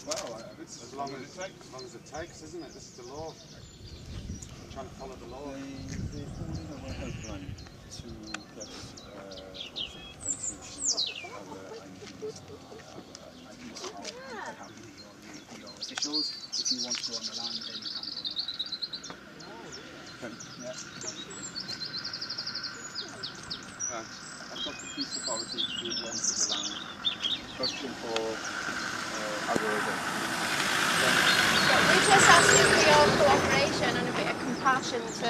Well, as long as it takes, isn't it? This is the law. I'm trying to follow the law. They called in our helpline to get documentation your officials. If you want to go on the land, then you can go on the land. Yeah. I've got the police authority to do the end of the land. Question for our order. We just asked you for your cooperation and a bit of compassion to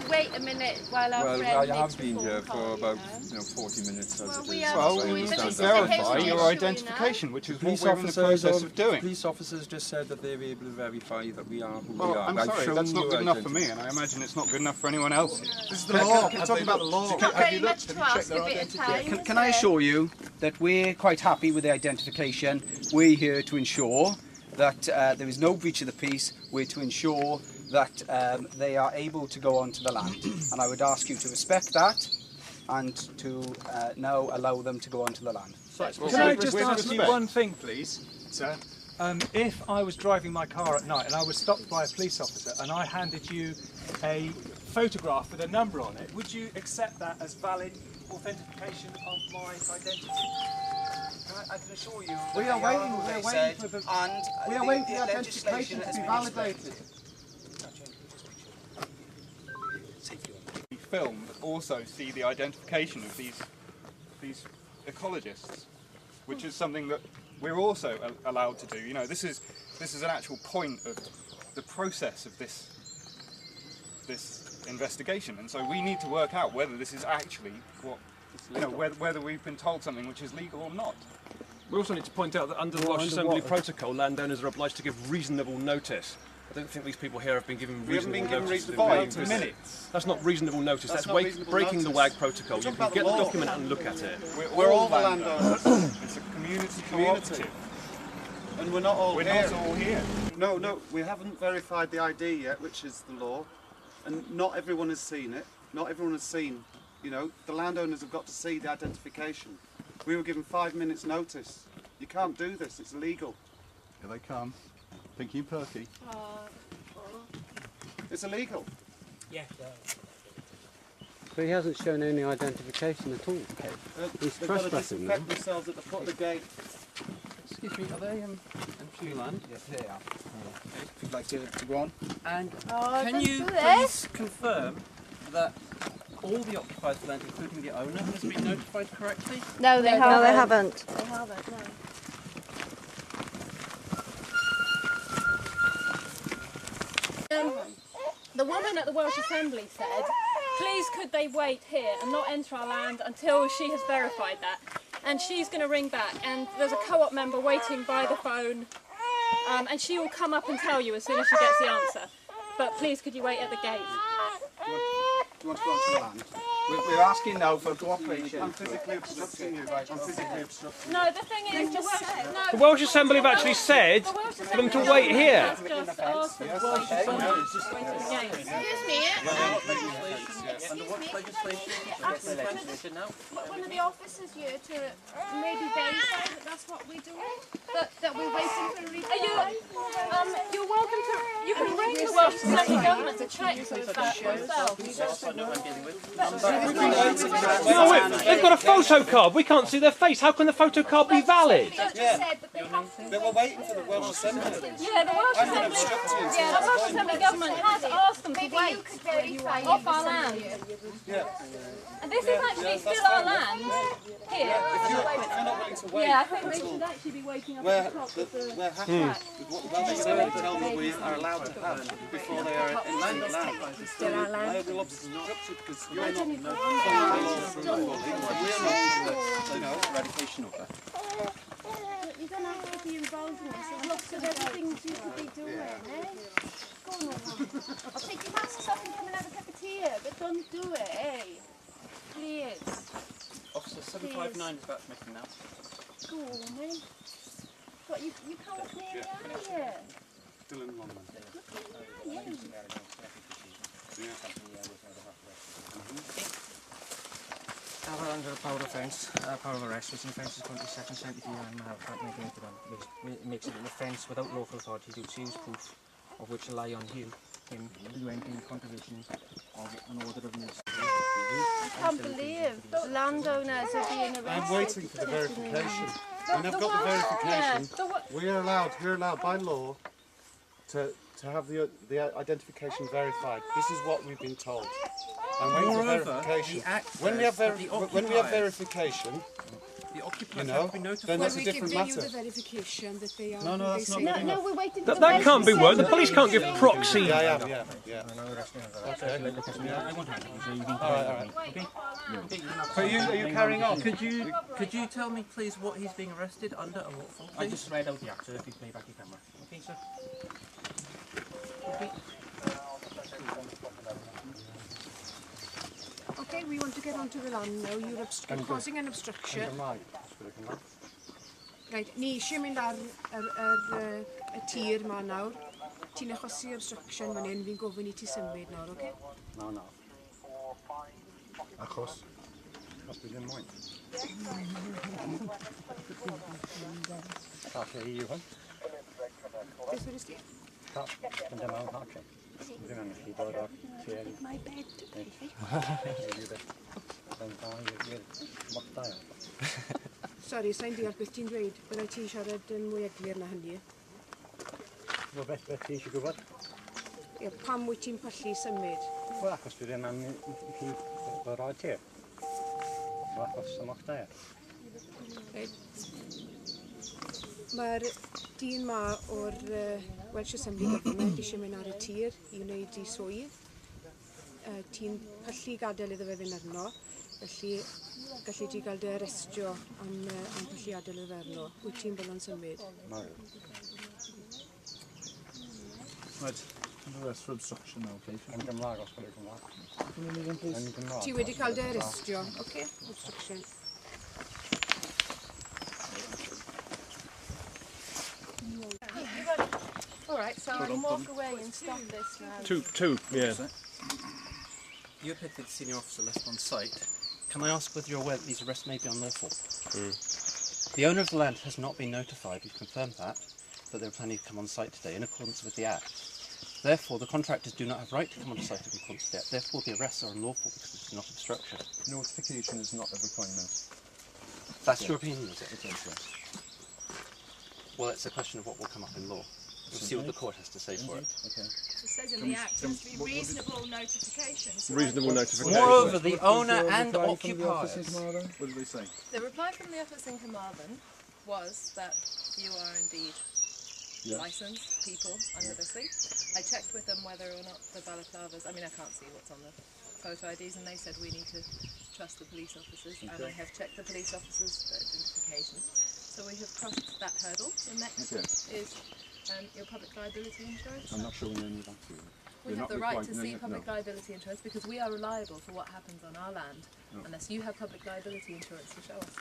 wait a minute while our friend I makes have the been phone here call, for about 40 minutes as Well, it we is. have Well, to we need to just verify your issue, identification, which is what we're in the process of doing. Police officers just said that they're able to verify that we are who we Well, are. I'm sorry, that's not good enough for me, and I imagine it's not good enough for anyone else here. This is the Can- law. can- We're talking about the law. Not very much to ask, a bit of time. Can I assure you that we're quite happy with the identification? We're here to ensure that there is no breach of the peace. We're to ensure that they are able to go onto the land. And I would ask you to respect that and to now allow them to go onto the land. Can I just ask you one thing, please, sir? If I was driving my car at night and I was stopped by a police officer and I handed you a photograph with a number on it, would you accept that as valid authentication of my identity? I can assure you. We are waiting for the identification to be validated. Film but also see the identification of these ecologists, which is something that we're also allowed to do. You know, this is an actual point of the process of this investigation, and so we need to work out whether this is actually what, you know, whether we've been told something which is legal or not. We also need to point out that under the Welsh Assembly Protocol, landowners are obliged to give reasonable notice. I don't think these people here have been given reasonable notice. 5 minutes. That's not reasonable notice. That's reasonable breaking the notice. WAG protocol. You can get the document and look at it. We're all landowners. It's a community cooperative. And we're not all We're here. not all here. No, we haven't verified the ID yet, which is the law. And not everyone has seen it. Not everyone has seen, you know, the landowners have got to see the identification. We were given 5 minutes notice. You can't do this, it's illegal. Here they come. Thinking perky. It's illegal. But he hasn't shown any identification at all. He's They've got to trespassing now. disinfect themselves at the foot of the gate. Excuse me, are they in land? Yes, they are. Okay, if you'd like to go on. And can you please confirm that all the occupied land, including the owner, has been notified correctly? No, they haven't. No, they haven't. They haven't, no. The woman at the Welsh Assembly said, please could they wait here and not enter our land until she has verified that. And she's going to ring back, and there's a co-op member waiting by the phone, and she will come up and tell you as soon as she gets the answer. But please could you wait at the gate? Do you want to go onto the land? We're asking now for cooperation. I'm physically obstructing you. I'm physically obstructing you. No, the thing is, The Welsh Assembly have actually said for them to wait here. just asked them to wait at the gate. Excuse me. Under what legislation? One of the officers here to maybe verify that that's what we're doing, that we're waiting for a reply. You're welcome to. You can ring the Welsh Assembly government to check with that yourself. No, wait, they've got a photo card. We can't see their face. How can the photo card be valid? They just said that they have to. They were waiting for the Welsh Assembly. Yeah, the Welsh Assembly. Yeah, the Welsh Assembly government has asked them to wait off our land. And this is actually still our land here. If you're not willing to wait, Yeah, I think they should actually be waiting up at the top of the. we're happy with what the Welsh Assembly tell them we are allowed to have before they are entering the land. Still our land. I will obstruct it because you're not following the law. We're not, you know, eradication of that. You don't have to be involved in this. There's lots of other things you could be doing, eh? Go on, I'll take your glasses off and come and have a cup of tea, but don't do it, eh? Please. Officer 759 is about to make an announcement. Go on, eh? What, you can't look near the eye here? Dylan Longman. Well, under a power offence, power of arrest, which offence is currently section 73 and regulated on. It makes it an offence without local authority to use proof of which lie on him to do anything in contravention of an order of ministry. I can't believe landowners are being arrested. I'm waiting for the verification. When I've got the verification, we're allowed by law to have the identification verified. This is what we've been told. I'm waiting for verification. When we have verification, the occupiers you know, have been notified. then that's a different matter. The verification that they are. No, that's not. No, we're waiting. That can't be worked. The police can't give proxy. Yeah. Okay. Are you carrying on? Could you tell me please what he's being arrested under and what for? I just read out the act, so if you play back your camera. Okay, sir. Okay, we want to get onto the land now. You're causing an obstruction. Right, ni eisiau mynd ar y tir ma nawr. Ti'n achosi obstruction fan hyn, fi'n gofyn I ti symud nawr, okay? No. Achos dwi ddim moyn. Calle I yw hwn. Beth wedys ti? Yn dyma o'n calle. Dwi ddim yn gallu dod o'r tir. My bed. Sorry, sa'n deall beth ti'n dweud. Byddai ti'n siarad yn mwy eglur na hynny. Beth ti eisiau gwybod? Pam wyt ti'n pallu symud? Wel, achos dwi ddim yn gallu dod o'r tir. Wel, achos ymwch da. Mae'r dyn ma o'r Welsh Assembly Government eisiau mynd ar y tir I wneud I swydd. Ti'n pallu gadael iddo fe fynd arno, felly gallu ti gael dy arestio am pallu adael iddo fe arno. Wyt ti'n bod yn symud? Right, arrest for obstruction now, please. Yn Gymraeg, os gwneud Gymraeg. Ti wedi cael dy arestio, okay? Obstruction. Alright, so I'll walk away and stop this now. Two, yeah. You appear to be the senior officer left on site. Can I ask whether you're aware that these arrests may be unlawful? The owner of the land has not been notified, we've confirmed that they're planning to come on site today in accordance with the Act. Therefore, the contractors do not have right to come on site in accordance with the Act. Therefore, the arrests are unlawful because it's not obstruction. Notification is not a requirement. That's your opinion, is it? It is, yes. Well, it's a question of what will come up in law. We'll see what the court has to say for it. Okay. It says in the Act it has to be reasonable notification. Reasonable notification. Moreover, the owner and occupiers. What did they say? The reply from the office in Carmarthen was that you are indeed licensed people under the sea. I checked with them whether or not the balaclavas, I mean I can't see what's on the photo IDs, and they said we need to trust the police officers, and I have checked the police officers' identification. So we have crossed that hurdle. The next is your public liability insurance. I'm not showing any of that to you. We have the right to see public liability insurance because we are liable for what happens on our land, unless you have public liability insurance to show us.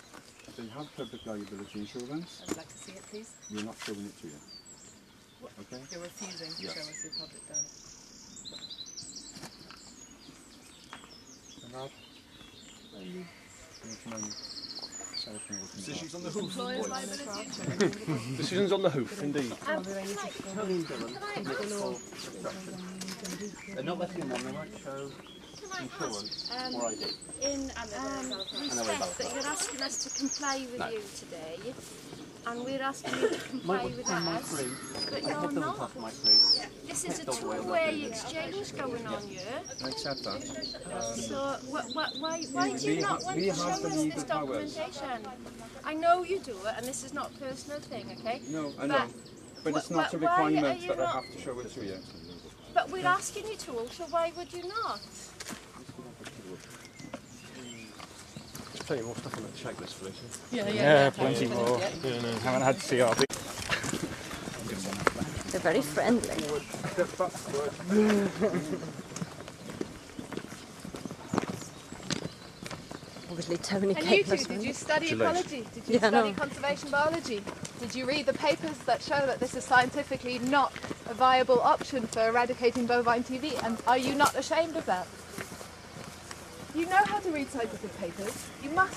They have public liability insurance. I would like to see it, please. We're not showing it to you. Okay? You're refusing to show us your public liability. Decisions on the hoof. Employer's liability insurance. Decisions on the hoof, indeed. They're not letting them on, they won't show insurance or ID. In respect that you're asking us to comply with you today, and we're asking you to comply with us, but you're not. This is a two-way exchange going on here. I accept that. So why do you not want to show us this documentation? I know you do it, and this is not a personal thing, okay? No, I know. But it's not a requirement that I have to show it to you. But we're asking you to, so why would you not? Plenty more stuff on the checklist, Felicia. Yeah, plenty more. Yeah, no. Haven't had CRB. They're very friendly. Obviously Tony And you two, did you study ecology? Did you study conservation biology? Did you read the papers that show that this is scientifically not a viable option for eradicating bovine TB? And are you not ashamed of that? You know how to read scientific papers. You must